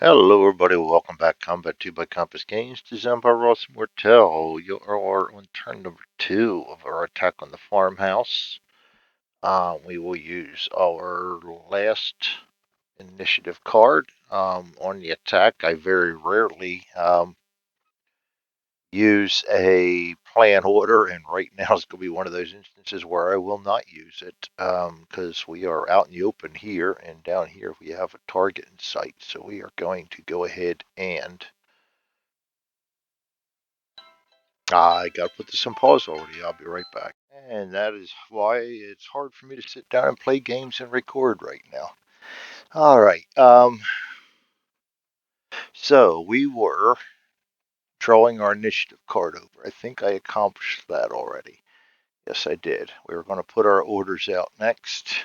Hello, everybody. Welcome back. Combat 2 by Compass Games. This is Empire Ross Mortel. You are on turn number 2 of our attack on the farmhouse. We will use our last initiative card on the attack. I very rarely use a plan order, and right now is going to be one of those instances where I will not use it because we are out in the open here, and down here we have a target in sight. So we are going to go ahead and I got to put this on pause already. I'll be right back. And that is why it's hard for me to sit down and play games and record right now. All right. So we were drawing our initiative card over. I think I accomplished that already. Yes, I did. We were going to put our orders out next.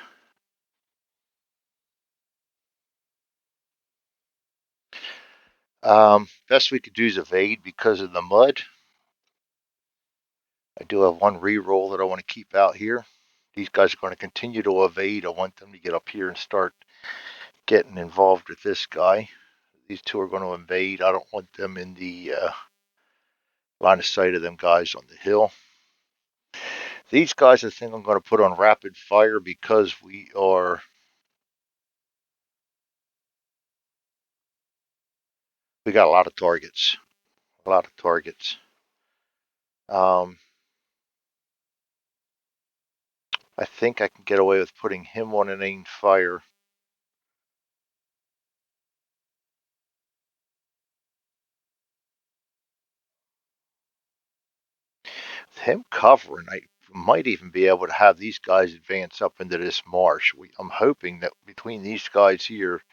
Best we could do is evade because of the mud. I do have one reroll that I want to keep out here. These guys are going to continue to evade. I want them to get up here and start getting involved with this guy. These two are going to invade. I don't want them in the line of sight of them guys on the hill. These guys, I think I'm going to put on rapid fire because we got a lot of targets. A lot of targets. Um, I think I can get away with putting him on an aimed fire. With him covering, I might even be able to have these guys advance up into this marsh. I'm hoping that between these guys here,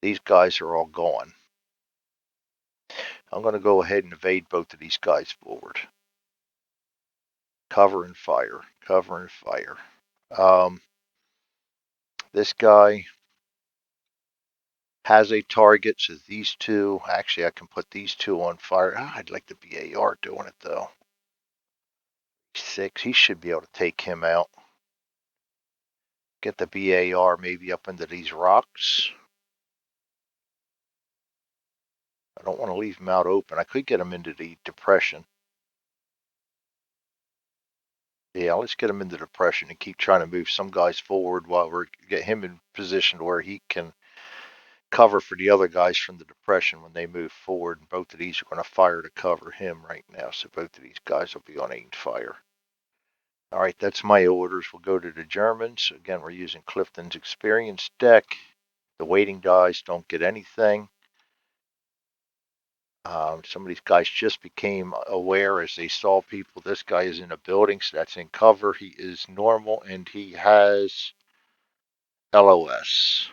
these guys are all gone. I'm going to go ahead and evade both of these guys forward. Cover and fire. Cover and fire. This guy has a target, so these two, actually I can put these two on fire. I'd like the BAR doing it though. 6, he should be able to take him out. Get the BAR maybe up into these rocks. I don't want to leave him out open. I could get him into the depression. Yeah, let's get him into the depression and keep trying to move some guys forward while we get him in position where he can cover for the other guys from the depression when they move forward. And both of these are going to fire to cover him right now, so both of these guys will be on aimed fire. All right, that's my orders. We'll go to the Germans. Again, we're using Clifton's experience deck. The waiting dice don't get anything. Some of these guys just became aware as they saw people. This guy is in a building, so that's in cover. He is normal, and he has LOS.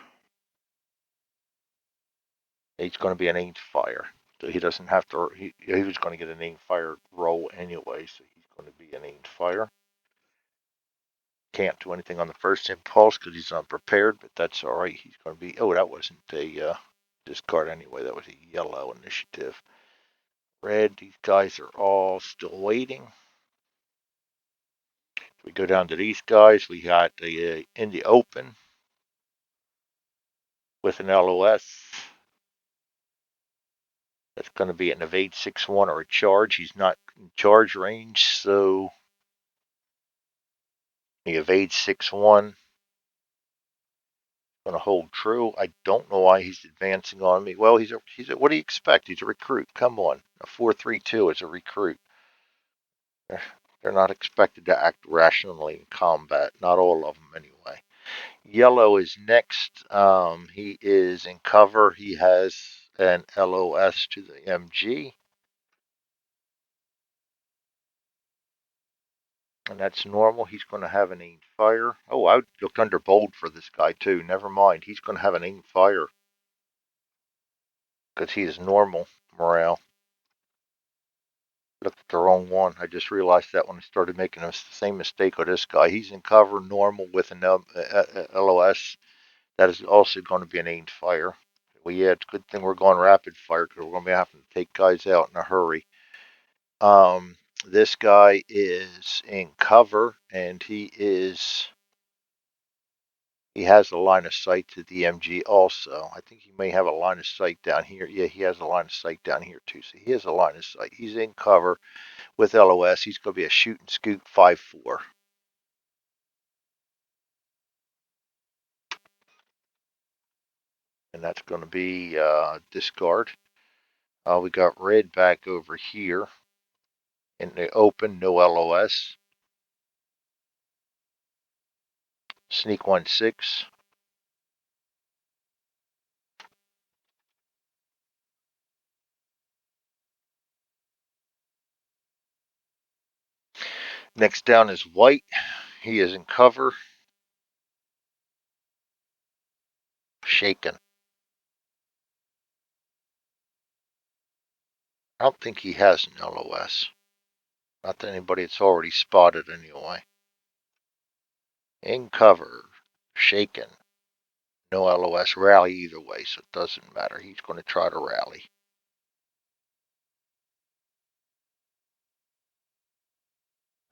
He's going to be an aimed fire, so he doesn't have to. He was going to get an aimed fire roll anyway, so he's going to be an aimed fire. Can't do anything on the first impulse because he's unprepared, but that's all right. He's going to be. Oh, that wasn't a discard anyway. That was a yellow initiative. Red, these guys are all still waiting. We go down to these guys. We got the in the open with an LOS. That's going to be an evade 6-1 or a charge. He's not in charge range, so he evades 6-1. Going to hold true. I don't know why he's advancing on me. Well, he's a. What do you expect? He's a recruit. Come on, a 4-3-2 is a recruit. They're not expected to act rationally in combat. Not all of them, anyway. Yellow is next. He is in cover. He has an LOS to the MG. And that's normal. He's going to have an aimed fire. Oh, I looked under bold for this guy, too. Never mind. He's going to have an aimed fire because he is normal morale. Looked at the wrong one. I just realized that when I started making the same mistake with this guy. He's in cover, normal with an LOS. That is also going to be an aimed fire. Well, yeah, it's a good thing we're going rapid fire because we're going to be having to take guys out in a hurry. This guy is in cover, and he is He has a line of sight to the MG also. I think he may have a line of sight down here. Yeah, he has a line of sight down here too. So he has a line of sight. He's in cover with LOS. He's going to be a shoot and scoot 5-4. And that's going to be discard. We got red back over here in the open, no LOS. Sneak 1-6. Next down is white. He is in cover. Shaken. I don't think he has an LOS. Not to anybody that's already spotted anyway. In cover. Shaken. No LOS. Rally either way, so it doesn't matter. He's going to try to rally.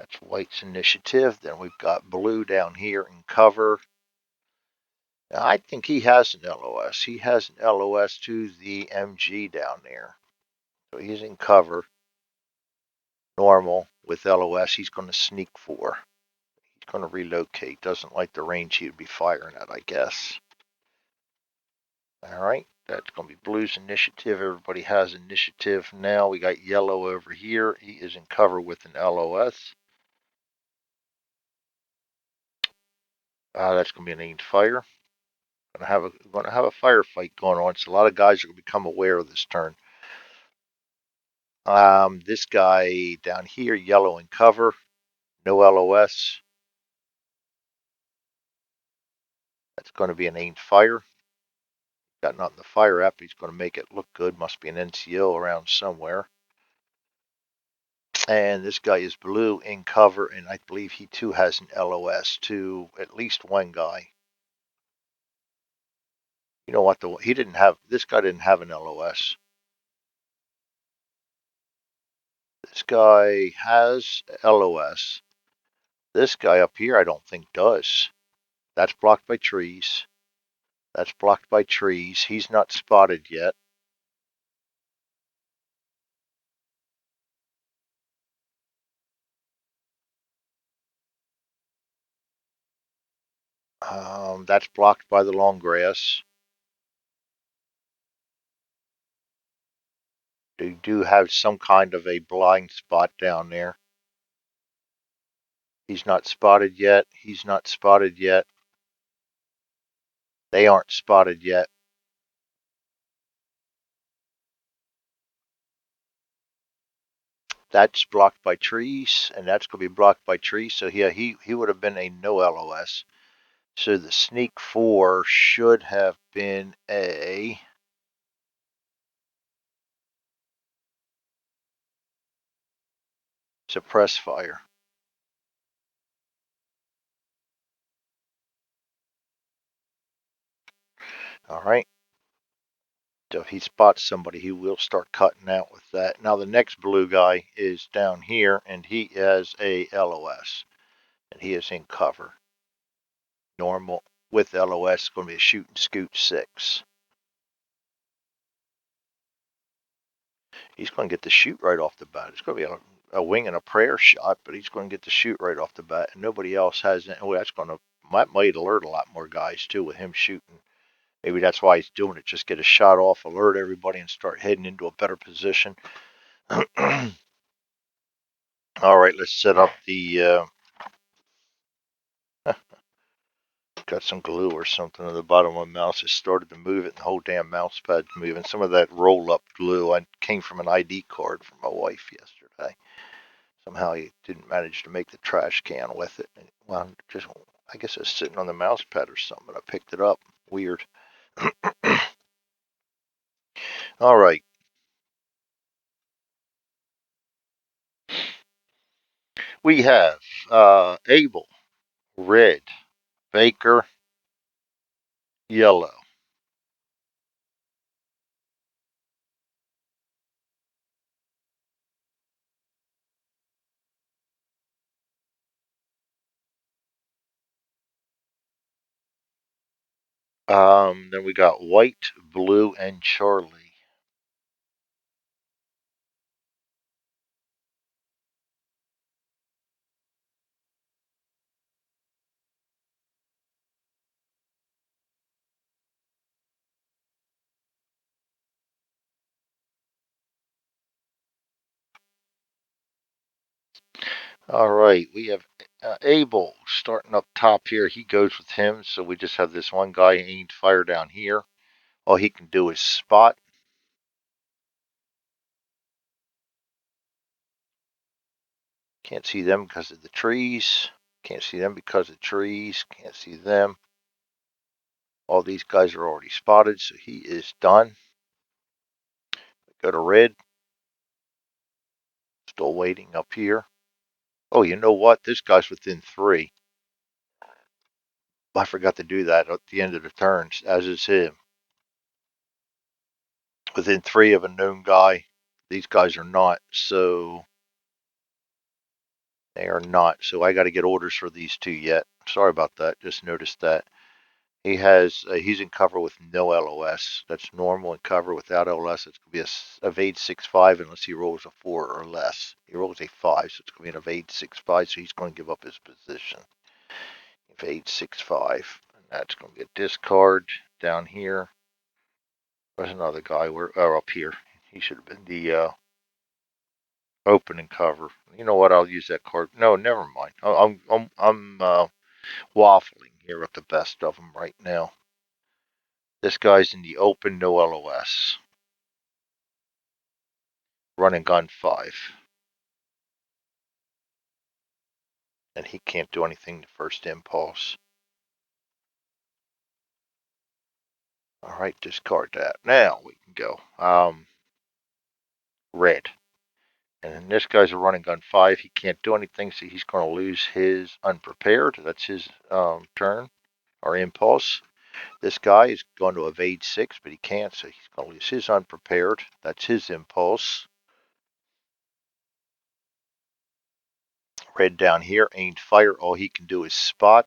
That's white's initiative. Then we've got blue down here in cover. Now, I think he has an LOS. He has an LOS to the MG down there. So he's in cover. Normal with LOS. He's going to sneak 4. He's going to relocate. Doesn't like the range he would be firing at, I guess. All right. That's going to be blue's initiative. Everybody has initiative now. We got yellow over here. He is in cover with an LOS. That's going to be an aimed fire. Going to have a firefight going on. So a lot of guys are going to become aware of this turn. This guy down here, yellow in cover, no LOS. That's going to be an aimed fire. Got nothing to fire at, but he's going to make it look good. Must be an NCO around somewhere. And this guy is blue in cover, and I believe he too has an LOS to at least one guy. You know what? This guy didn't have an LOS. This guy has LOS. This guy up here, I don't think does. That's blocked by trees. That's blocked by trees. He's not spotted yet. That's blocked by the long grass. They do have some kind of a blind spot down there. He's not spotted yet. He's not spotted yet. They aren't spotted yet. That's blocked by trees, and that's going to be blocked by trees. So yeah, he would have been a no LOS. So the sneak 4 should have been a suppress fire. All right. So if he spots somebody, he will start cutting out with that. Now the next blue guy is down here, and he has a LOS, and he is in cover. Normal with LOS, going to be a shoot and scoot 6. He's going to get the shoot right off the bat. It's going to be a wing and a prayer shot, but he's going to get the shoot right off the bat, and nobody else has it. Oh, that's going to might alert a lot more guys too with him shooting. Maybe that's why he's doing it. Just get a shot off, alert everybody, and start heading into a better position. All right, let's set up the. Got some glue or something on the bottom of my mouse. I started to move it, and the whole damn mouse pad's moving. Some of that roll-up glue came from an ID card from my wife yesterday. Somehow he didn't manage to make the trash can with it. Well, I guess it was sitting on the mouse pad or something, but I picked it up. Weird. All right. We have Abel, red, Baker, yellow. Then we got white, blue, and Charlie. All right, we have Abel starting up top here. He goes with him, so we just have this one guy aimed fire down here. All he can do is spot. Can't see them because of the trees. Can't see them because of trees. Can't see them. All these guys are already spotted, so he is done. Go to red. Still waiting up here. Oh, you know what? This guy's within 3. I forgot to do that at the end of the turns, as is him. Within 3 of a known guy. These guys are not, so they are not. So I got to get orders for these 2 yet. Sorry about that. Just noticed that. He's in cover with no LOS. That's normal in cover without LOS. It's going to be a evade 6-5 unless he rolls a 4 or less. He rolls a 5, so it's going to be an evade 6-5. So he's going to give up his position. Evade 6-5, and that's going to be a discard down here. There's another guy. Up here. He should have been the opening cover. You know what? I'll use that card. No, never mind. I'm waffling here with the best of them right now. This guy's in the open, no LOS. Run and gun 5. And he can't do anything to first impulse. Alright, discard that. Now we can go. Red. And then this guy's a running gun 5. He can't do anything, so he's going to lose his unprepared. That's his turn, or impulse. This guy is going to evade 6, but he can't, so he's going to lose his unprepared. That's his impulse. Red down here, aimed fire. All he can do is spot.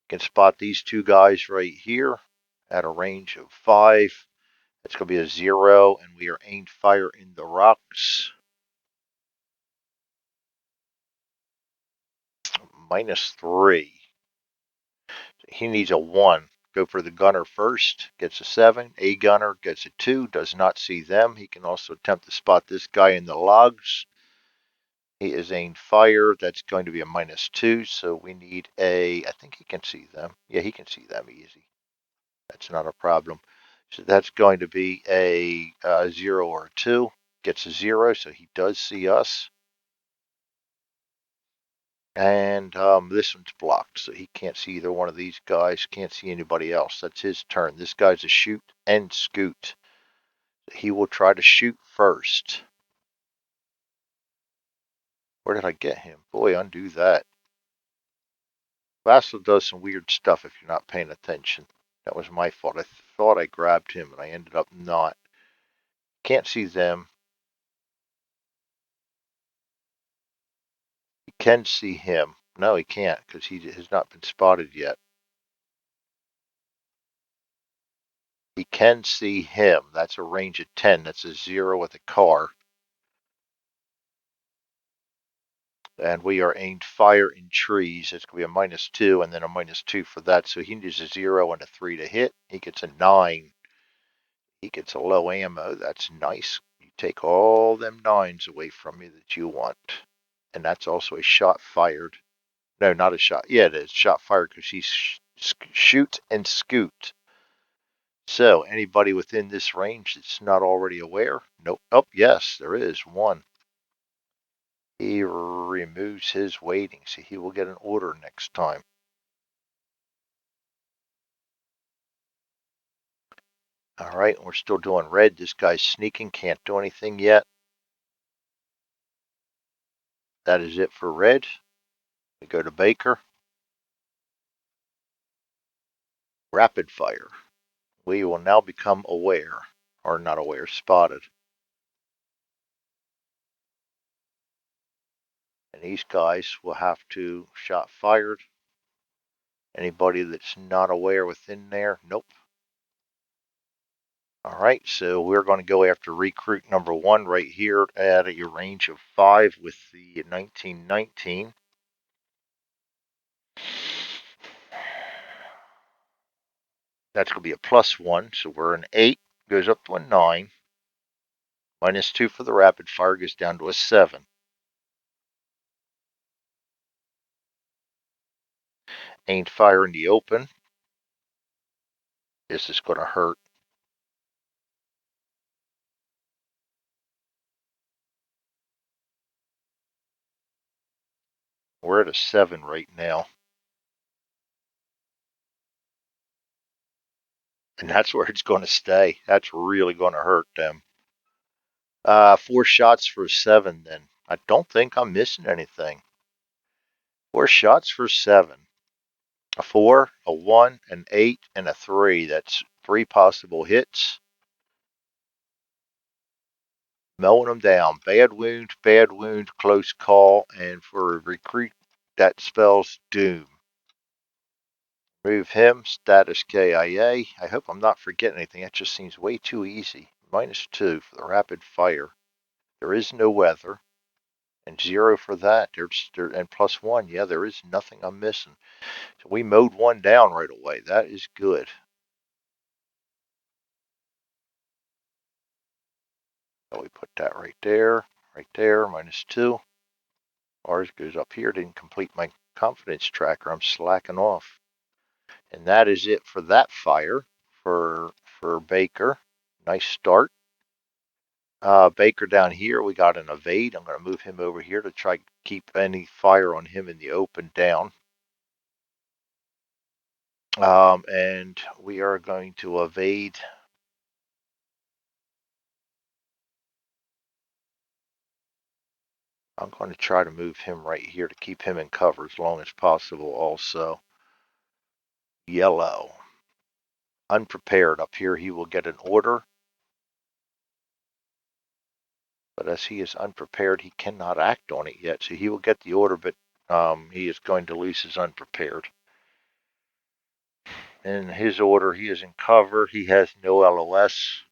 He can spot these 2 guys right here at a range of 5. It's going to be a 0, and we are aimed fire in the rocks. -3. He needs a 1. Go for the gunner first. Gets a 7. A gunner gets a 2. Does not see them. He can also attempt to spot this guy in the logs. He is aimed fire. That's going to be a -2. So we need a. I think he can see them. Yeah, he can see them easy. That's not a problem. So that's going to be a 0 or a 2. Gets a 0, so he does see us. And this one's blocked, so he can't see either one of these guys. Can't see anybody else. That's his turn. This guy's a shoot and scoot. He will try to shoot first. Where did I get him? Boy, undo that. Vassal does some weird stuff if you're not paying attention. That was my fault. I thought I grabbed him, and I ended up not. Can't see them. He can see him. No, he can't, because he has not been spotted yet. He can see him. That's a range of 10. That's a 0 with a car. And we are aimed fire in trees. It's going to be a -2 and then a -2 for that. So he needs a 0 and a 3 to hit. He gets a 9. He gets a low ammo. That's nice. You take all them 9s away from me that you want. And that's also a shot fired. No, not a shot. Yeah, it is. Shot fired because he's shoot and scoot. So anybody within this range that's not already aware? Nope. Oh, yes, there is one. He removes his waiting, so he will get an order next time. All right, we're still doing red. This guy's sneaking, can't do anything yet. That is it for red. We go to Baker. Rapid fire. We will now become aware, or not aware, spotted. And these guys will have to shot fired Anybody that's not aware within there? Nope. All right, so we're going to go after recruit number 1 right here at a range of 5 with the 1919. That's going to be a +1, so we're an 8, goes up to a 9. -2 for the rapid fire goes down to a 7. Aimed fire in the open. This is going to hurt. We're at a 7 right now. And that's where it's going to stay. That's really going to hurt them. 4 shots for a 7 then. I don't think I'm missing anything. 4 shots for 7. A 4, a 1, an 8, and a 3. That's 3 possible hits. Mowing them down. Bad wound, close call, and for a recruit, that spells doom. Move him, status KIA. I hope I'm not forgetting anything. That just seems way too easy. -2 for the rapid fire. There is no weather. And 0 for that. And +1. Yeah, there is nothing I'm missing. So we mowed one down right away. That is good. So we put that right there, -2. Ours goes up here. Didn't complete my confidence tracker. I'm slacking off. And that is it for that fire for Baker. Nice start. Baker down here, we got an evade. I'm going to move him over here to try to keep any fire on him in the open down. And we are going to evade. I'm going to try to move him right here to keep him in cover as long as possible also. Yellow. Unprepared up here, he will get an order. But as he is unprepared, he cannot act on it yet. So he will get the order, but he is going to lose his unprepared. In his order, he is in cover. He has no LOS.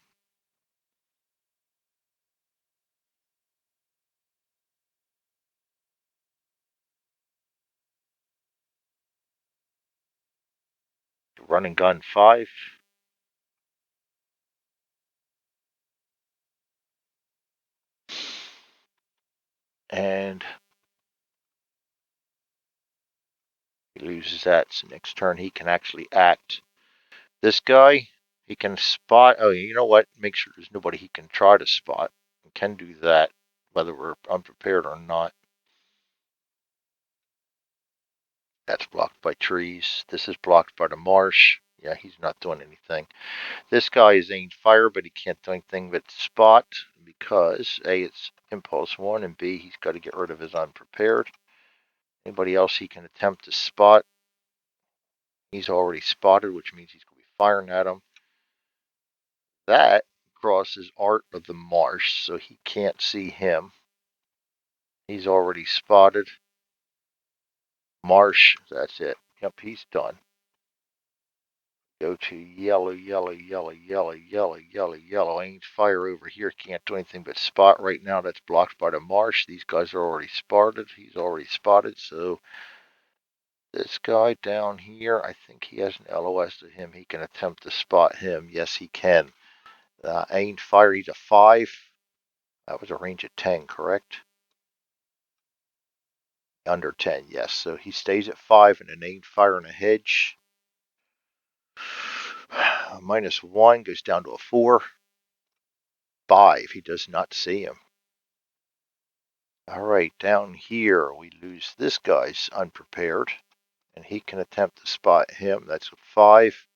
Running gun 5. And he loses that. So next turn, he can actually act. This guy, he can spot. Oh, you know what? Make sure there's nobody he can try to spot. He can do that, whether we're unprepared or not. That's blocked by trees. This is blocked by the marsh. Yeah, he's not doing anything. This guy is aimed fire, but he can't do anything but spot because A, it's impulse 1, and B, he's got to get rid of his unprepared. Anybody else he can attempt to spot, he's already spotted, which means he's going to be firing at him. That crosses Art of the Marsh, so he can't see him. He's already spotted. Marsh, that's it. Yep, he's done. Go to yellow, yellow, yellow, yellow, yellow, yellow, yellow. Aimed fire over here. Can't do anything but spot right now. That's blocked by the marsh. These guys are already spotted. He's already spotted. So this guy down here, I think he has an LOS to him. He can attempt to spot him. Yes, he can. Aimed fire. He's a 5. That was a range of 10, correct? Under 10, yes. So he stays at 5 and an aimed fire in a hedge. -1 goes down to a 4. 5. He does not see him. All right, down here we lose this guy's unprepared, and he can attempt to spot him. That's a 5.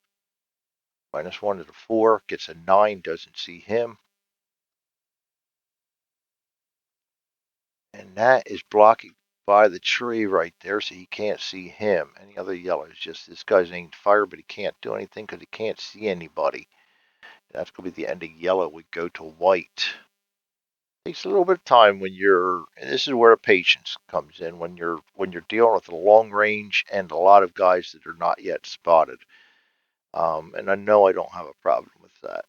-1 to the 4. Gets a 9. Doesn't see him. And that is blocking by the tree right there, so he can't see him. Any other yellows? Just this guy's aimed fire, but he can't do anything because he can't see anybody. That's going to be the end of yellow. We go to white. Takes a little bit of time and this is where patience comes in when you're dealing with a long range and a lot of guys that are not yet spotted. And I know I don't have a problem with that.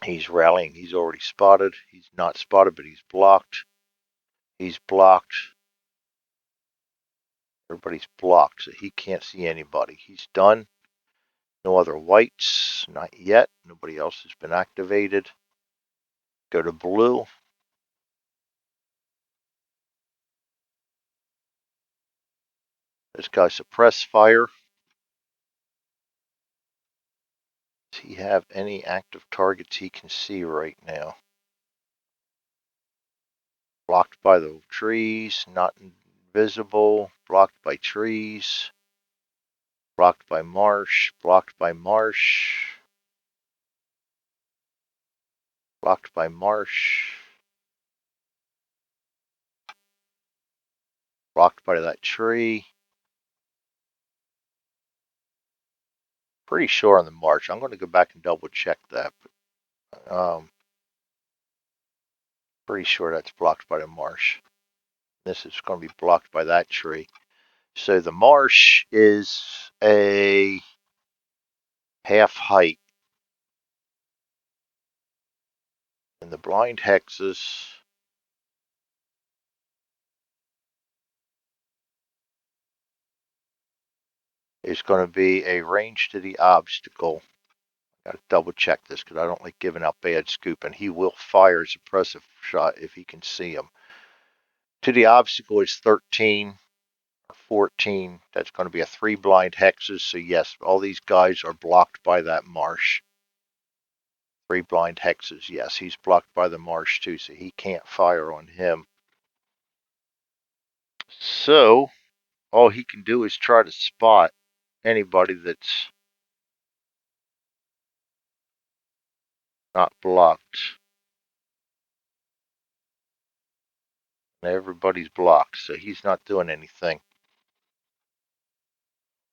He's rallying. He's already spotted. He's not spotted, but he's blocked. He's blocked. Everybody's blocked, so he can't see anybody. He's done. No other whites. Not yet. Nobody else has been activated. Go to blue. This guy suppress fire. Does he have any active targets he can see right now? Blocked by the trees. Not invisible. Blocked by trees. Blocked by marsh. Blocked by marsh. Blocked by marsh. Blocked by that tree. Pretty sure on the marsh. I'm going to go back and double check that. But, pretty sure that's blocked by the marsh. This is going to be blocked by that tree. So the marsh is a half height. And the blind hexes is going to be a range to the obstacle. I got to double check this because I don't like giving out bad scoop, and he will fire a suppressive shot if he can see him. To the obstacle is 13 or 14. That's going to be a 3 blind hexes. So yes, all these guys are blocked by that marsh. 3 blind hexes. Yes, he's blocked by the marsh too, so he can't fire on him. So all he can do is try to spot anybody that's not blocked. Everybody's blocked, so he's not doing anything.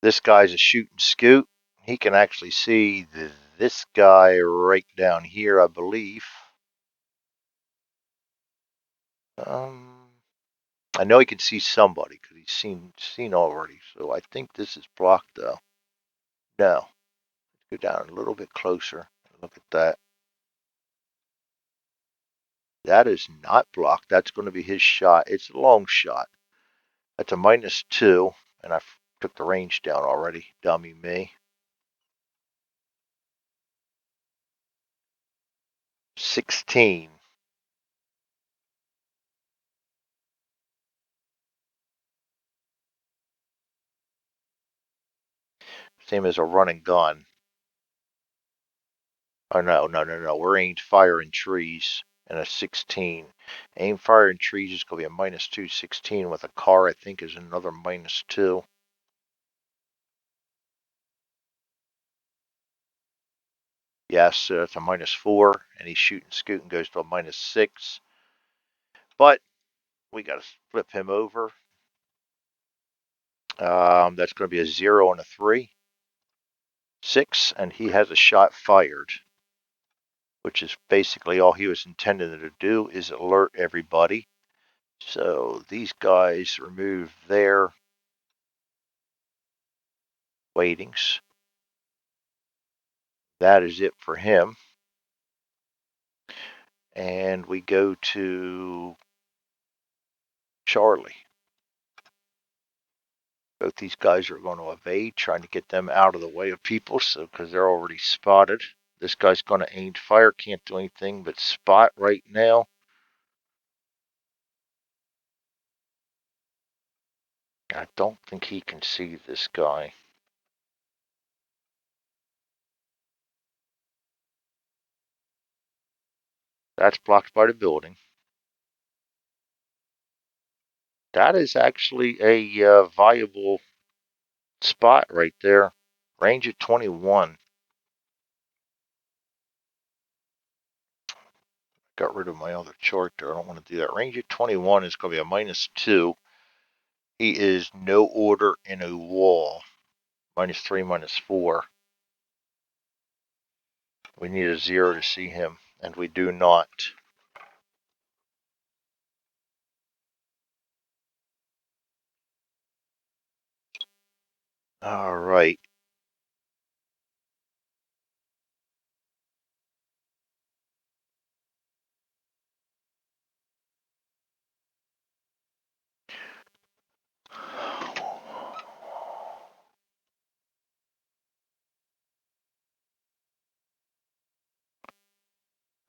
This guy's a shoot and scoot. He can actually see this guy right down here, I believe. I know he can see somebody because he's seen already. So I think this is blocked though. No. Let's go down a little bit closer. Look at that. That is not blocked. That's going to be his shot. It's a long shot. That's a -2, and I took the range down already. Dummy me. 16. Same as a running gun. Oh no, no, no, no. We're aimed fire in trees and a 16. Aim fire in trees is going to be a -2, 16 with a car. I think is another -2. Yes, so it's a -4, and he's shooting scooting goes to a -6. But we got to flip him over. That's going to be a 0 and a 3. 6, and he has a shot fired, which is basically all he was intended to do is alert everybody. So these guys remove their weightings. That is it for him. And we go to Charlie. Both these guys are going to evade, trying to get them out of the way of people, so because they're already spotted. This guy's going to aim fire, can't do anything but spot right now. I don't think he can see this guy. That's blocked by the building. That is actually a viable spot right there. Range at 21. Got rid of my other chart there. I don't want to do that. Range at 21 is going to be a -2. He is no order in a wall. -3, -4. We need a 0 to see him, and we do not. All right.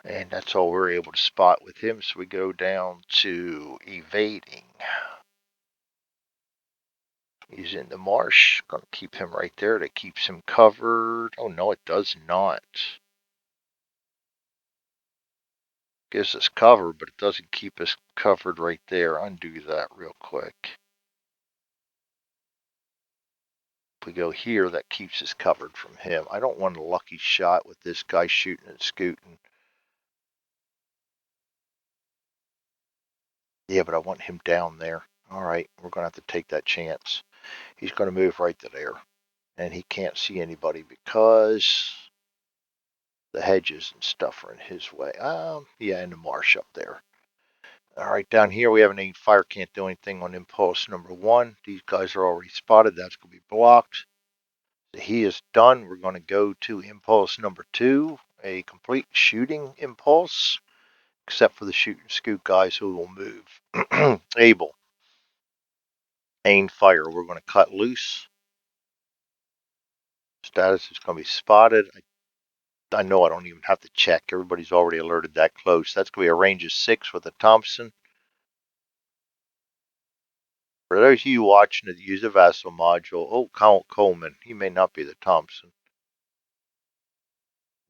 And that's all we're able to spot with him. So we go down to evading. He's in the marsh. Gonna keep him right there. That keeps him covered. Oh no, it does not. Gives us cover, but it doesn't keep us covered right there. Undo that real quick. If we go here, that keeps us covered from him. I don't want a lucky shot with this guy shooting and scooting. Yeah, but I want him down there. All right, we're going to have to take that chance. He's going to move right to there. And he can't see anybody because the hedges and stuff are in his way. Yeah, in the marsh up there. All right, down here we have an 8 fire. Can't do anything on impulse number 1. These guys are already spotted. That's going to be blocked. He is done. We're going to go to impulse number 2, a complete shooting impulse, except for the shoot and scoot guys who will move. Able. Aim fire. We're going to cut loose. Status is going to be spotted. I know I don't even have to check. Everybody's already alerted that close. That's going to be a range of 6 with a Thompson. For those of you watching that use a Vassal module, Count Coleman, he may not be the Thompson.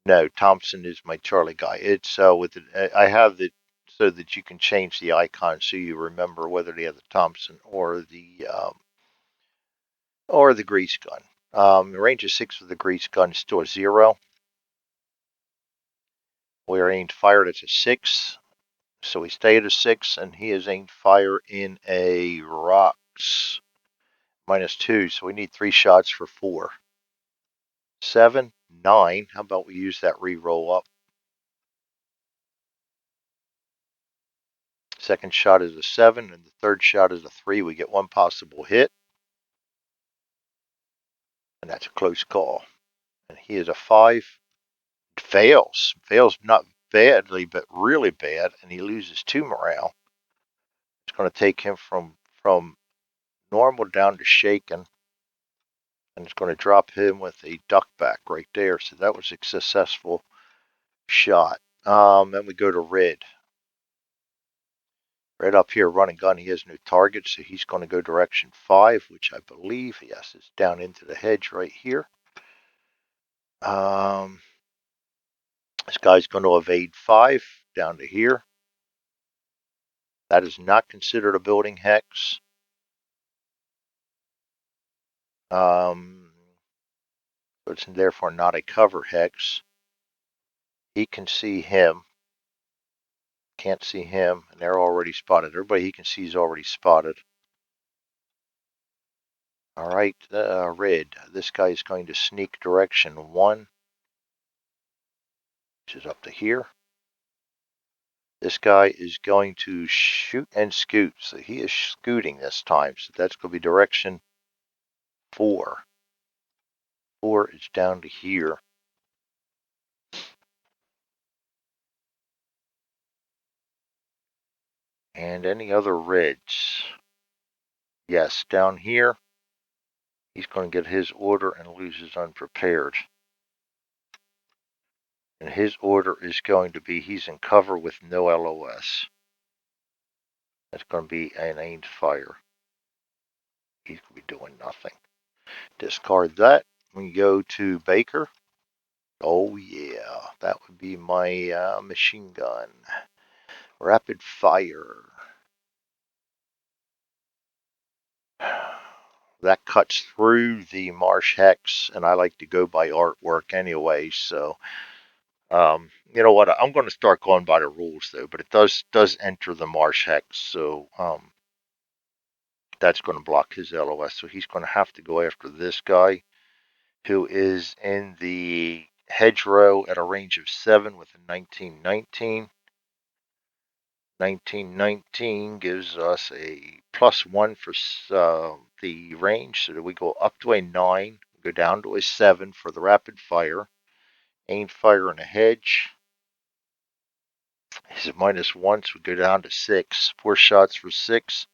No, Thompson is my Charlie guy. It's I have it so that you can change the icon so you remember whether they have the Thompson or the grease gun. The range of 6 with the grease gun is still a 0. We're aimed fire. That's a 6. So we stay at a 6, and he is aimed fire in a rocks -2. So we need 3 shots for 4. 7, 9. How about we use that re-roll up? Second shot is a 7, and the third shot is a 3. We get 1 possible hit, and that's a close call. And he is a 5. Fails. Fails not badly, but really bad, and he loses 2 morale. It's going to take him from normal down to shaken, and it's going to drop him with a duck back right there. So that was a successful shot. Then we go to red. Red up here, running gun. He has no target, so he's going to go direction 5, which I believe, yes, is down into the hedge right here. This guy's going to evade 5 down to here. That is not considered a building hex. So it's therefore not a cover hex. He can see him. Can't see him, and they're already spotted. Everybody he can see is already spotted. All right, red. This guy is going to sneak direction 1, which is up to here. This guy is going to shoot and scoot, so he is scooting this time. So that's going to be direction 4. 4 is down to here. And any other reds? Yes, down here. He's going to get his order and loses unprepared. And his order is going to be he's in cover with no LOS. That's going to be an aimed fire. He's going to be doing nothing. Discard that. We go to Baker. Oh yeah, that would be my machine gun. Rapid fire. That cuts through the marsh hex, and I like to go by artwork anyway, so you know what? I'm going to start going by the rules though, but it does enter the marsh hex, so that's going to block his LOS. So he's going to have to go after this guy, who is in the hedgerow at a range of 7 with a 1919. 1919 gives us a +1 for the range, so that we go up to a 9, go down to a 7 for the rapid fire. Aimed fire in a hedge is a -1, so we go down to 6. 4 shots for 6.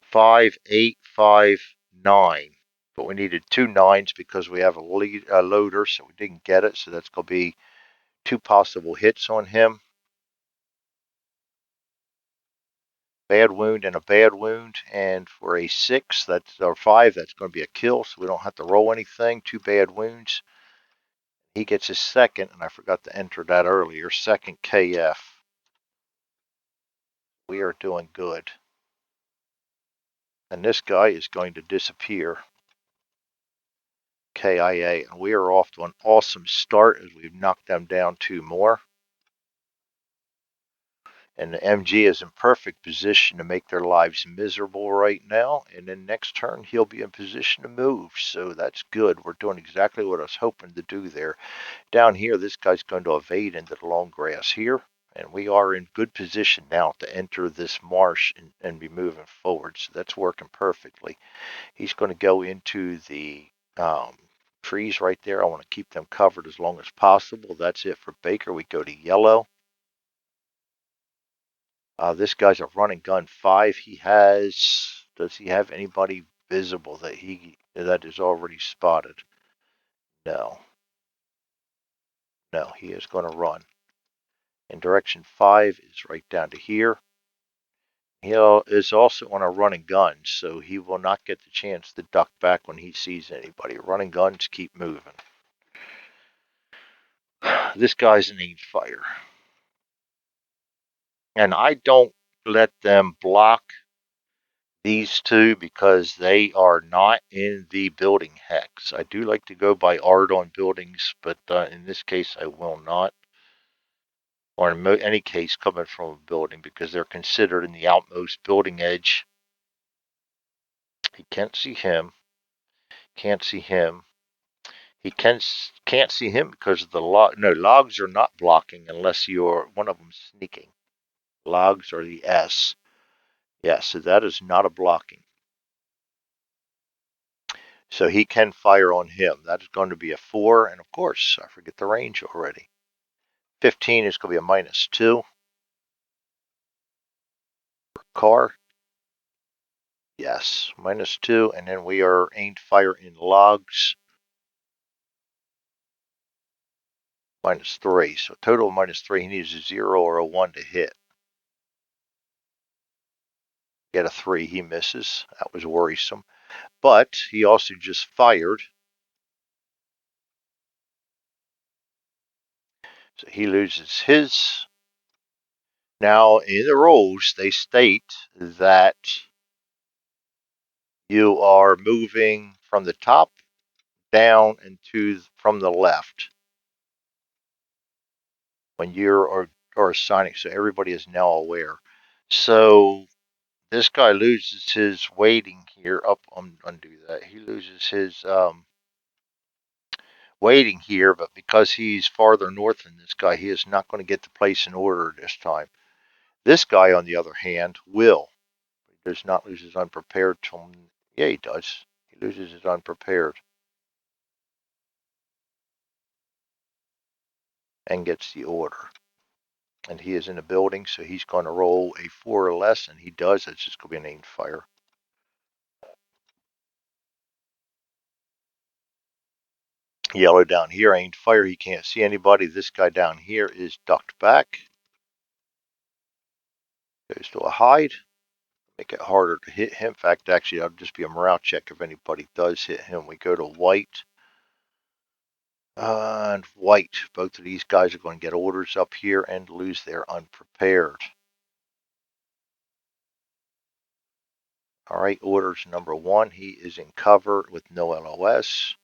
5, 8, 5, 9. But we needed 2 9s because we have a loader, so we didn't get it. So that's going to be 2 possible hits on him. Bad wound and a bad wound. And for a 6, that's or 5, that's going to be a kill, so we don't have to roll anything. 2 bad wounds. He gets his second, and I forgot to enter that earlier. Second KF. We are doing good. And this guy is going to disappear. KIA, and we are off to an awesome start as we've knocked them down 2 more. And the MG is in perfect position to make their lives miserable right now. And then next turn, he'll be in position to move. So that's good. We're doing exactly what I was hoping to do there. Down here, this guy's going to evade into the long grass here. And we are in good position now to enter this marsh and be moving forward. So that's working perfectly. He's going to go into the trees right there. I want to keep them covered as long as possible. That's it for Baker. We go to yellow. This guy's a running gun 5. Does he have anybody visible that is already spotted? No. No, he is going to run. And direction 5 is right down to here. He is also on a running gun, so he will not get the chance to duck back when he sees anybody. Running guns keep moving. This guy's an aim fire. And I don't let them block these two because they are not in the building hex. I do like to go by art on buildings, but in this case I will not. Or in any case coming from a building, because they're considered in the outmost building edge. He can't see him. Can't see him. He can't see him because of the log. No, logs are not blocking unless you're one of them sneaking. Logs are the S. Yeah, so that is not a blocking. So he can fire on him. That is going to be a 4. And of course, I forget the range already. 15 is going to be a -2. Car. Yes, -2. And then we are aimed fire in logs. -3. So total -3. He needs a 0 or a 1 to hit. Get a 3. He misses. That was worrisome. But he also just fired. So he loses his. Now, in the rules, they state that you are moving from the top down and from the left when you're or assigning. So everybody is now aware. So this guy loses his weighting here. Up, undo that. He loses his weighting here, but because he's farther north than this guy, he is not going to get the place in order this time. This guy, on the other hand, will. He does not lose his unprepared till. Yeah, he does. He loses his unprepared and gets the order. And he is in a building, so he's going to roll a 4 or less, and he does. It's just going to be an aimed fire. Yellow down here, aimed fire. He can't see anybody. This guy down here is ducked back. Goes to a hide. Make it harder to hit him. In fact, actually, that'll just be a morale check if anybody does hit him. We go to white. And white. Both of these guys are going to get orders up here and lose their unprepared. All right, orders number 1. He is in cover with no LOS.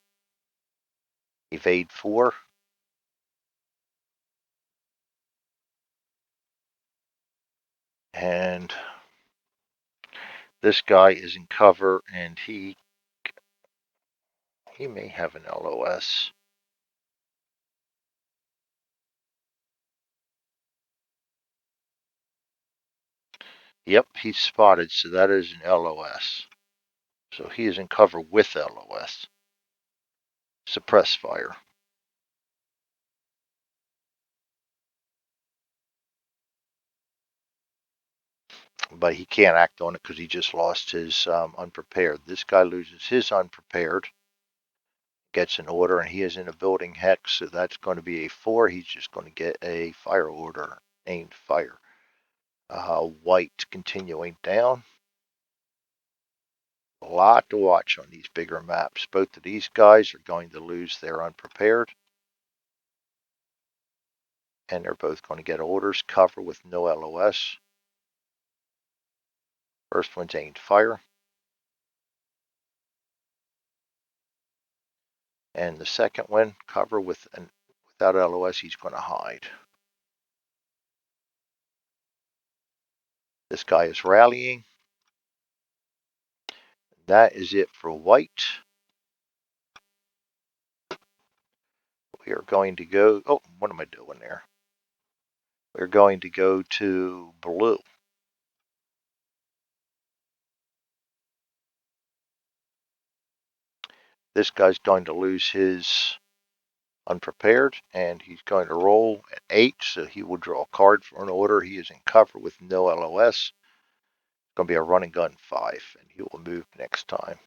Evade 4. And this guy is in cover, and he may have an LOS. Yep, he's spotted, so that is an LOS. So he is in cover with LOS. Suppress fire. But he can't act on it because he just lost his unprepared. This guy loses his unprepared, gets an order, and he is in a building hex, so that's going to be a 4. He's just going to get a fire order, aimed fire. White continuing down. A lot to watch on these bigger maps. Both of these guys are going to lose their unprepared, and they're both going to get orders. Cover with no LOS. First one's aimed fire. And the second one, cover without LOS, he's going to hide. This guy is rallying. That is it for white. We are going to go, oh, what am I doing there? We're going to go to blue. This guy's going to lose his unprepared, and he's going to roll at 8, so he will draw a card for an order. He is in cover with no LOS. It's going to be a run and gun 5, and he will move next time.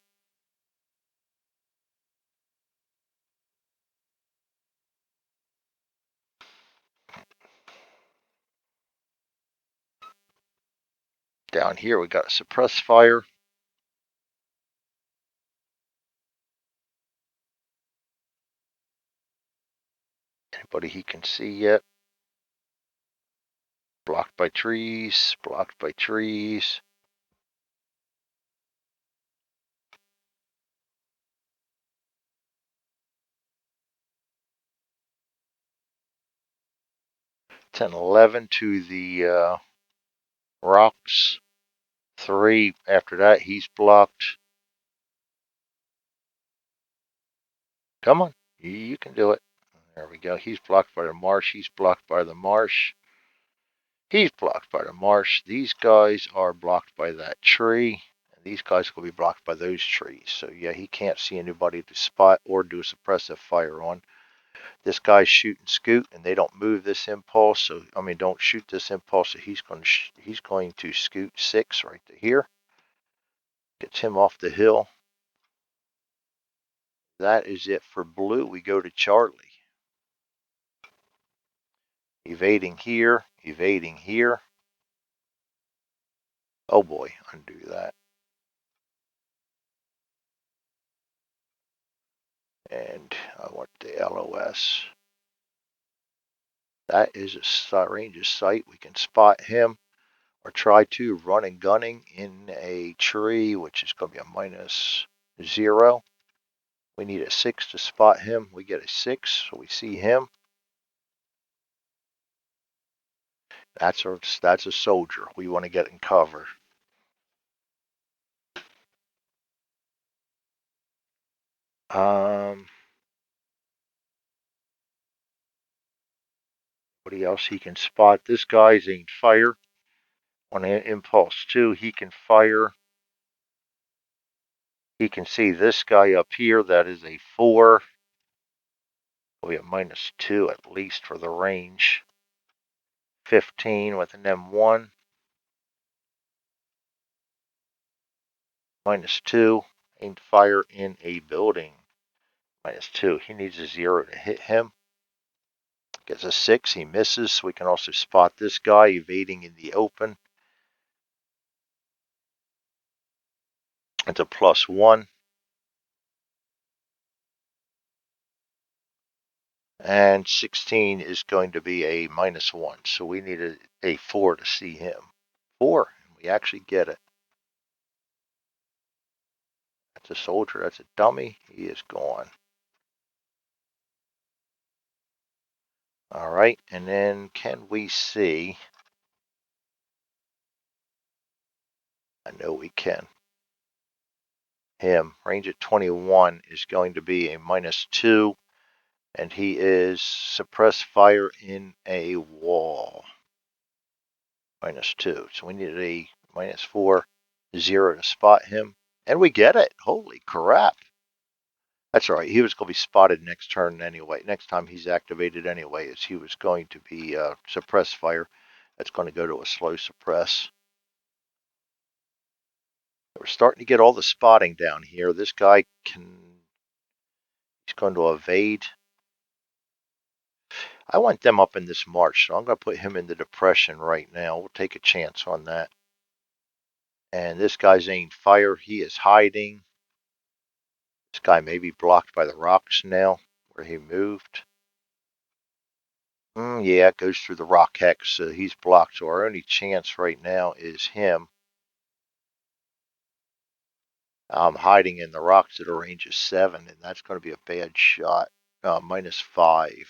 Down here we got a suppress fire. Anybody he can see yet? Blocked by trees, blocked by trees. Ten, 11 to the rocks. 3 after that, he's blocked. Come on, you can do it. There we go. He's blocked by the marsh. He's blocked by the marsh. He's blocked by the marsh. These guys are blocked by that tree. And these guys will be blocked by those trees. So yeah, he can't see anybody to spot or do a suppressive fire on. This guy's shooting scoot, and they don't move this impulse. So I mean, don't shoot this impulse. So he's going to scoot 6 right to here. Gets him off the hill. That is it for blue. We go to Charlie. Evading here, evading here. Oh boy, undo that. And I want the LOS. That is a range of sight. We can spot him or try to run and gunning in a tree, which is going to be a -0. We need a 6 to spot him. We get a 6, so we see him. That's a soldier. We want to get in cover. Anybody else he can spot? This guy's aimed fire on an impulse 2. He can fire. He can see this guy up here. That is a 4. We have -2 at least for the range. 15 with an M1. -2. Aimed fire in a building. -2. He needs a 0 to hit him. Gets a 6. He misses. We can also spot this guy evading in the open. It's a +1. And 16 is going to be a -1. So we need a 4 to see him. 4. And we actually get it. That's a soldier. That's a dummy. He is gone. All right. And then can we see? I know we can. Him. Range at 21 is going to be a -2. And he is suppress fire in a wall. -2. So we needed a -4, 0 to spot him. And we get it. Holy crap. That's all right. He was going to be spotted next turn anyway. Next time he's activated anyway, as he was going to be suppress fire. That's going to go to a slow suppress. We're starting to get all the spotting down here. This guy he's going to evade. I want them up in this march, so I'm going to put him in the depression right now. We'll take a chance on that. And this guy's aimed fire. He is hiding. This guy may be blocked by the rocks now, where he moved. Yeah, it goes through the rock hex, so he's blocked. So our only chance right now is him. Hiding in the rocks at a range of 7, and that's going to be a bad shot. -5.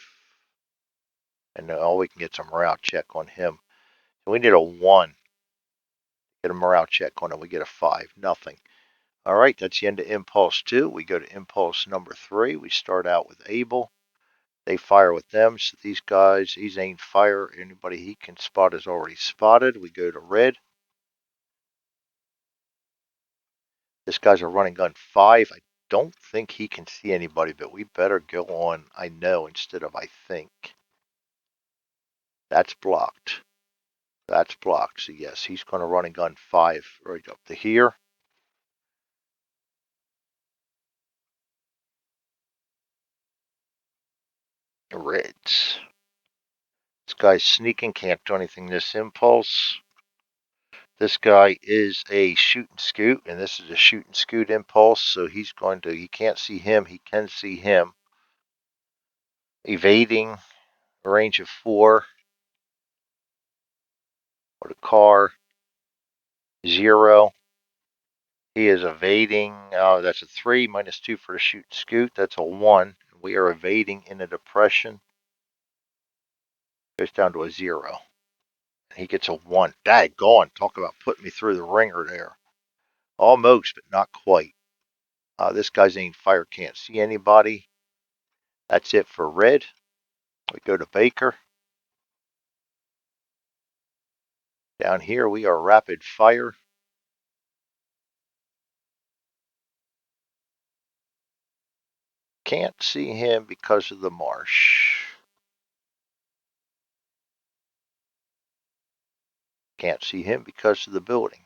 And all we can get is a morale check on him. So we need a 1. Get a morale check on him. We get a 5. Nothing. All right, that's the end of Impulse 2. We go to Impulse number 3. We start out with Abel. They fire with them. So these guys, he's aimed fire. Anybody he can spot is already spotted. We go to Red. This guy's a running gun 5. I don't think he can see anybody, but we better go on I know instead of I think. That's blocked. That's blocked. So yes, he's going to run and gun 5 right up to here. Reds. This guy's sneaking, can't do anything this impulse. This guy is a shoot and scoot, and this is a shoot and scoot impulse, so he can't see him, he can see him. Evading, range of 4. For the car, 0. He is evading, that's a 3, -2 for the shoot and scoot, that's a 1. We are evading in a depression. Goes down to a 0. He gets a 1. Daggone, talk about putting me through the ringer there. Almost, but not quite. This guy's aimed fire, can't see anybody. That's it for Red. We go to Baker. Down here we are rapid fire. Can't see him because of the marsh. Can't see him because of the building.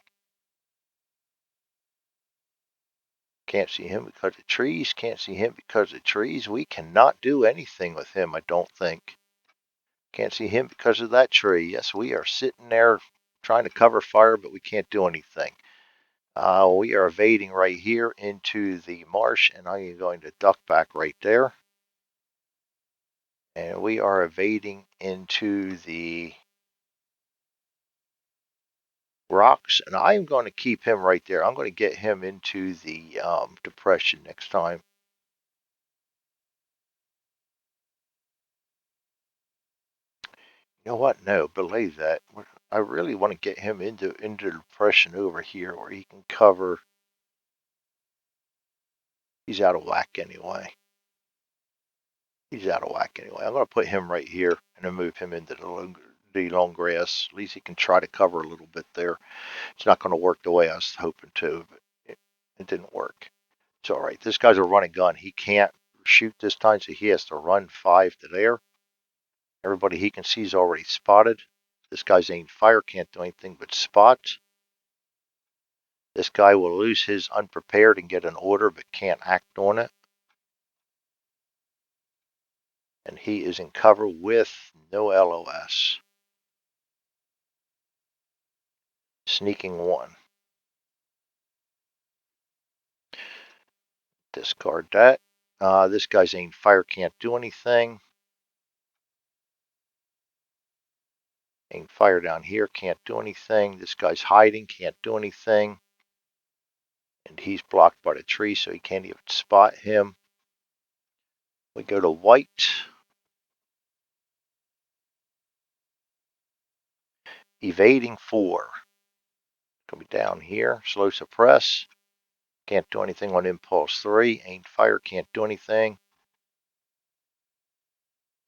Can't see him because of trees. Can't see him because of trees. We cannot do anything with him, I don't think. Can't see him because of that tree. Yes, we are sitting there trying to cover fire, but we can't do anything. We are evading right here into the marsh, and I am going to duck back right there. And we are evading into the rocks, and I'm going to keep him right there. I'm going to get him into the depression next time. You know what? No, belay that. I really want to get him into depression over here where he can cover. He's out of whack anyway. He's out of whack anyway. I'm going to put him right here and then move him into the long grass. At least he can try to cover a little bit there. It's not going to work the way I was hoping to, but it didn't work. It's all right. This guy's a running gun. He can't shoot this time, so he has to run 5 to there. Everybody he can see is already spotted. This guy's aimed fire, can't do anything but spot. This guy will lose his unprepared and get an order, but can't act on it. And he is in cover with no LOS. Sneaking 1. Discard that. This guy's aimed fire, can't do anything. Aimed fire down here, can't do anything. This guy's hiding, can't do anything. And he's blocked by the tree, so he can't even spot him. We go to white. Evading 4. Gonna be down here. Slow suppress. Can't do anything on impulse 3. Aimed fire, can't do anything.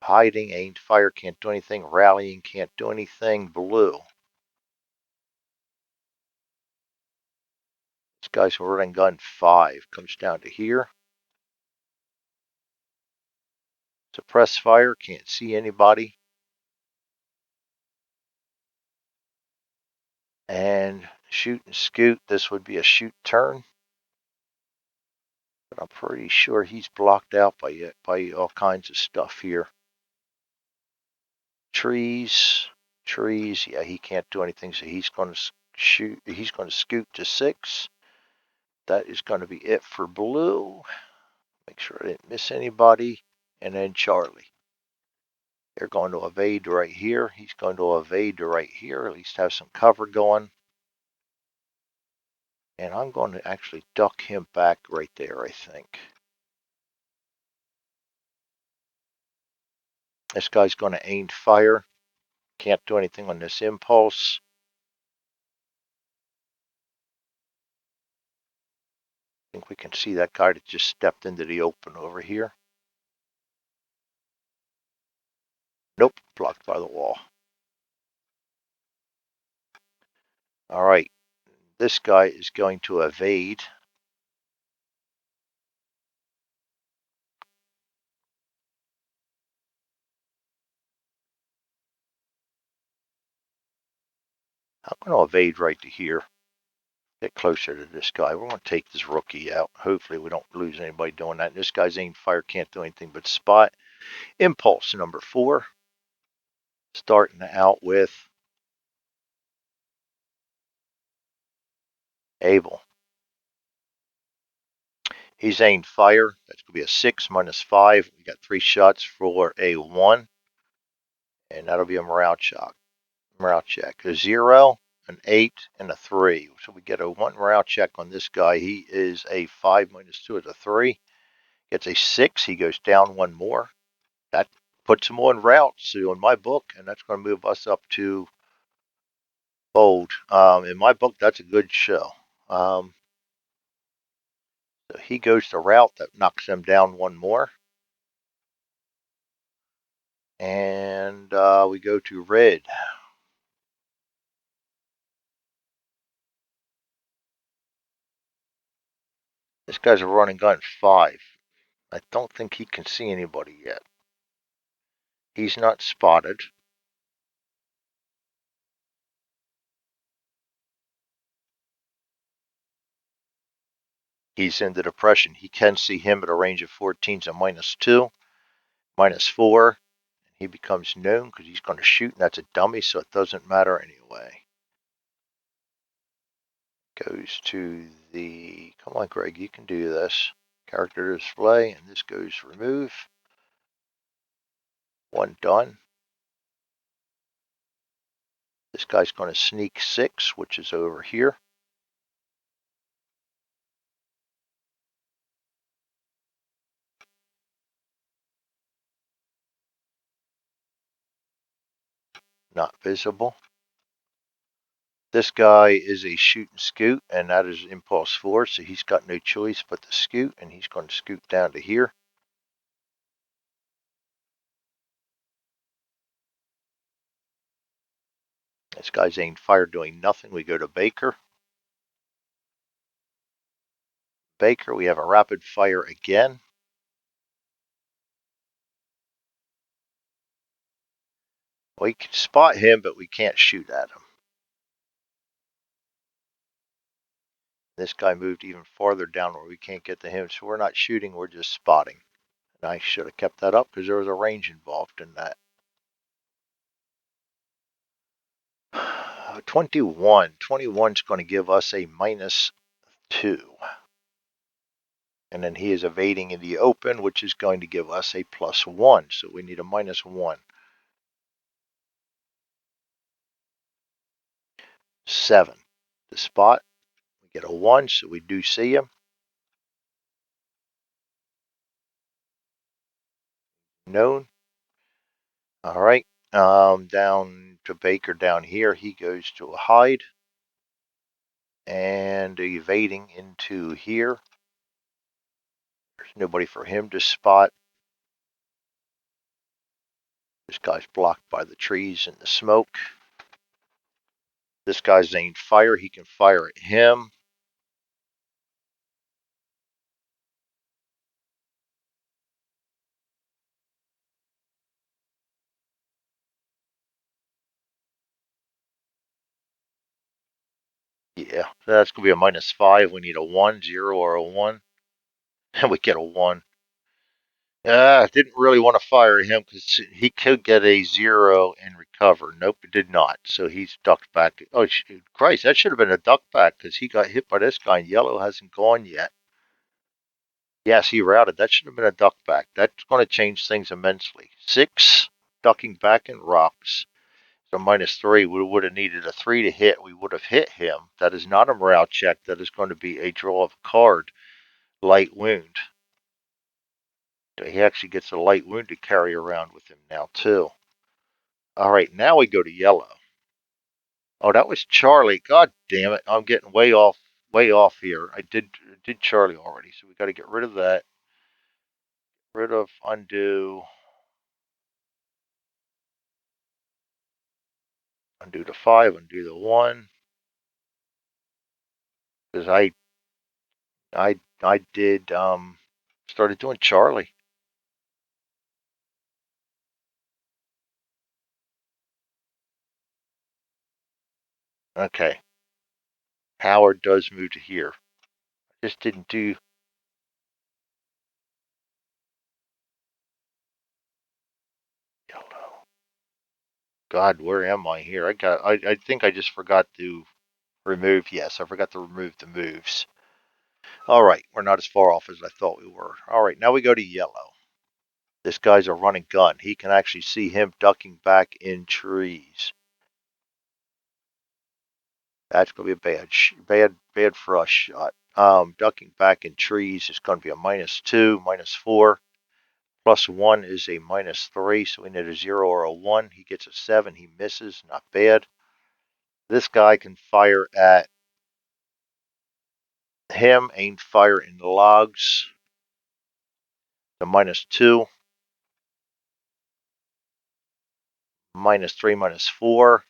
Hiding, aimed fire, can't do anything. Rallying, can't do anything. Blue. guy's running gun 5. Comes down to here. Suppress fire. Can't see anybody. And shoot and scoot. This would be a shoot turn. But I'm pretty sure he's blocked out by all kinds of stuff here. Trees. Yeah, he can't do anything, so he's going to shoot. He's going to scoot to 6. That is going to be it for blue. Make sure I didn't miss anybody. And then Charlie. They're going to evade right here. He's going to evade right here. At least have some cover going. And I'm going to actually duck him back right there, I think. This guy's going to aim fire. Can't do anything on this impulse. I think we can see that guy that just stepped into the open over here. Nope, blocked by the wall. All right, this guy is going to evade. I'm going to evade right to here. Get closer to this guy. We're going to take this rookie out. Hopefully we don't lose anybody doing that. This guy's aim fire can't do anything but spot. Impulse number 4. Starting out with Abel. He's aimed fire. That's going to be a 6 minus 5. We got 3 shots for a 1. And that'll be a morale check. A 0, an 8, and a 3. So we get a 1 morale check on this guy. He is a 5 minus 2 is a 3. Gets a 6. He goes down 1 more. That puts him on route, so in my book, and that's going to move us up to bold. In my book, that's a good show. So he goes to route. That knocks him down 1 more. And we go to red. This guy's a running gun 5. I don't think he can see anybody yet. He's not spotted. He's in the depression. He can see him at a range of 14s a -2, -4. He becomes known because he's going to shoot, and that's a dummy, so it doesn't matter anyway. Goes to the, come on, Greg, you can do this. Character display, and this goes remove. 1 done. This guy's going to sneak 6, which is over here. Not visible. This guy is a shoot and scoot, and that is impulse 4, so he's got no choice but to scoot, and he's going to scoot down to here. This guy's aimed fire doing nothing. We go to Baker. Baker, we have a rapid fire again. We can spot him, but we can't shoot at him. This guy moved even farther down where we can't get to him, so we're not shooting, we're just spotting. And I should have kept that up because there was a range involved in that. 21. 21 is going to give us a -2. And then he is evading in the open, which is going to give us a +1. So we need a -1. 7. The spot, we get a 1, so we do see him. Known. All right. Down to Baker down here. He goes to a hide. And evading into here. There's nobody for him to spot. This guy's blocked by the trees and the smoke. This guy's aimed fire. He can fire at him. Yeah, so that's going to be a -5. We need a 1, 0, or a 1. And we get a 1. I didn't really want to fire him because he could get a 0 and recover. Nope, it did not. So he's ducked back. Oh, Christ, that should have been a duck back because he got hit by this guy and yellow hasn't gone yet. Yes, he routed. That should have been a duck back. That's going to change things immensely. 6, ducking back in rocks. So -3, we would have needed a 3 to hit. We would have hit him. That is not a morale check. That is going to be a draw of a card. Light wound. He actually gets a light wound to carry around with him now, too. All right, now we go to yellow. Oh, that was Charlie. God damn it. I'm getting way off here. I did Charlie already, so we got to get rid of that. Rid of undo. Undo the 5, undo the 1. Because I did started doing Charlie. Okay. Howard does move to here. I just didn't do yellow. God, where am I here? I think I just forgot to remove. Yes, I forgot to remove the moves. All right, we're not as far off as I thought we were. All right, now we go to yellow. This guy's a running gun. He can actually see him ducking back in trees. That's going to be a bad for us shot. Ducking back in trees is going to be a -2, -4. +1 is a -3, so we need a 0 or a 1. He gets a 7. He misses. Not bad. This guy can fire at him, aim fire in the logs. The -2, -3, -4.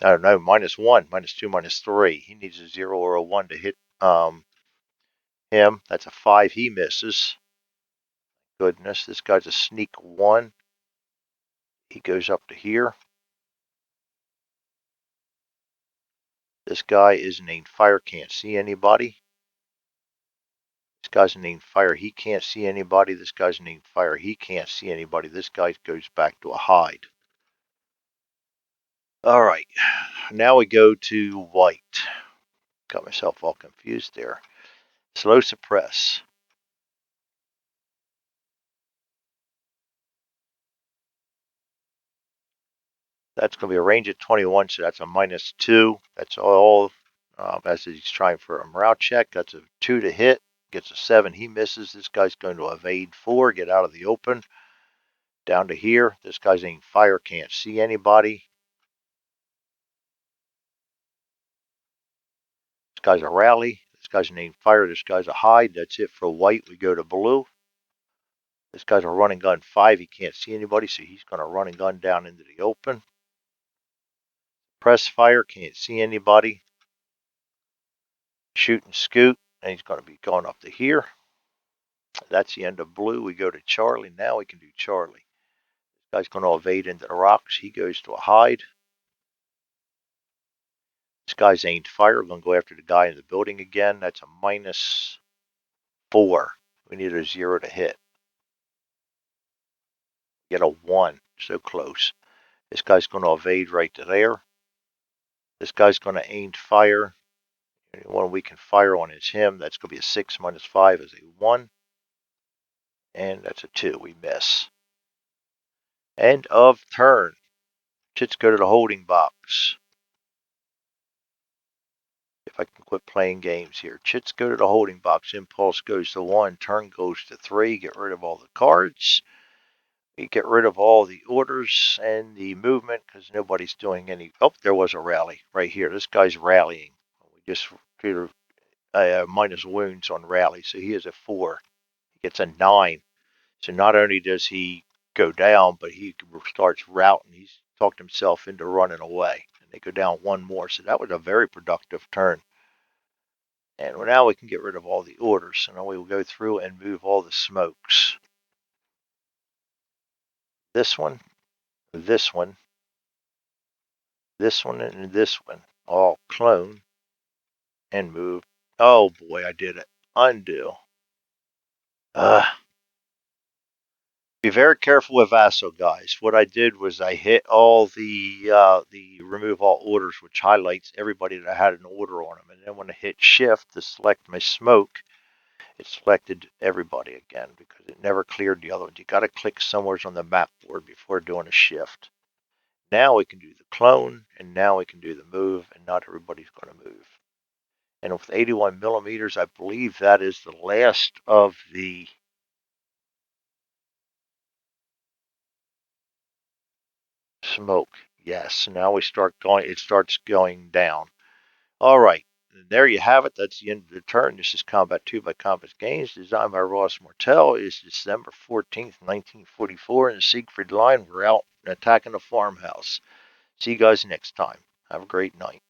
I don't know, -1, -2, -3. He needs a 0 or a 1 to hit him. That's a 5. He misses. Goodness, this guy's a sneak 1. He goes up to here. This guy is named Fire, can't see anybody. This guy's named Fire, he can't see anybody. This guy's named Fire, he can't see anybody. This guy goes back to a hide. All right, now we go to white. Got myself all confused there. Slow suppress. That's going to be a range of 21, so that's a -2. That's all. As he's trying for a morale check, that's a 2 to hit. Gets a 7. He misses. This guy's going to evade 4, get out of the open. Down to here. This guy's aiming fire, can't see anybody. This guy's a rally. This guy's named fire. This guy's a hide. That's it for white. We go to blue. This guy's a running gun 5. He can't see anybody, so he's going to run and gun down into the open. Press fire, can't see anybody. Shoot and scoot, and he's going to be going up to here. That's the end of blue. We go to Charlie. Now we can do Charlie. This guy's going to evade into the rocks. He goes to a hide. This guy's aimed fire. We're going to go after the guy in the building again. That's a -4. We need a 0 to hit. Get a 1. So close. This guy's going to evade right to there. This guy's going to aim fire. The one we can fire on is him. That's going to be a 6 -5 is a 1. And that's a 2. We miss. End of turn. Chits go to the holding box. If I can quit playing games here. Chits go to the holding box. Impulse goes to 1. Turn goes to 3. Get rid of all the cards. We get rid of all the orders and the movement because nobody's doing any. Oh, there was a rally right here. This guy's rallying. We just did minus wounds on rally, so he is a 4. He gets a 9. So not only does he go down, but he starts routing. He's talked himself into running away. And they go down 1 more. So that was a very productive turn. And now we can get rid of all the orders. So now we will go through and move all the smokes. This one, This one and this one. All clone and move. Oh boy, I did it. Undo. Ugh. Be very careful with ASO, guys. What I did was I hit all the remove all orders, which highlights everybody that had an order on them. And then when I hit shift to select my smoke, it selected everybody again because it never cleared the other ones. You got to click somewhere on the map board before doing a shift. Now we can do the clone, and now we can do the move, and not everybody's going to move. And with 81 millimeters, I believe that is the last of the smoke. Yes, now we start going, it starts going down. All right, and there you have it. That's the end of the turn. This is Combat 2 by Compass Games, designed by Ross Martell. It's December 14th, 1944, in the Siegfried Line. We're out attacking the farmhouse. See you guys next time. Have a great night.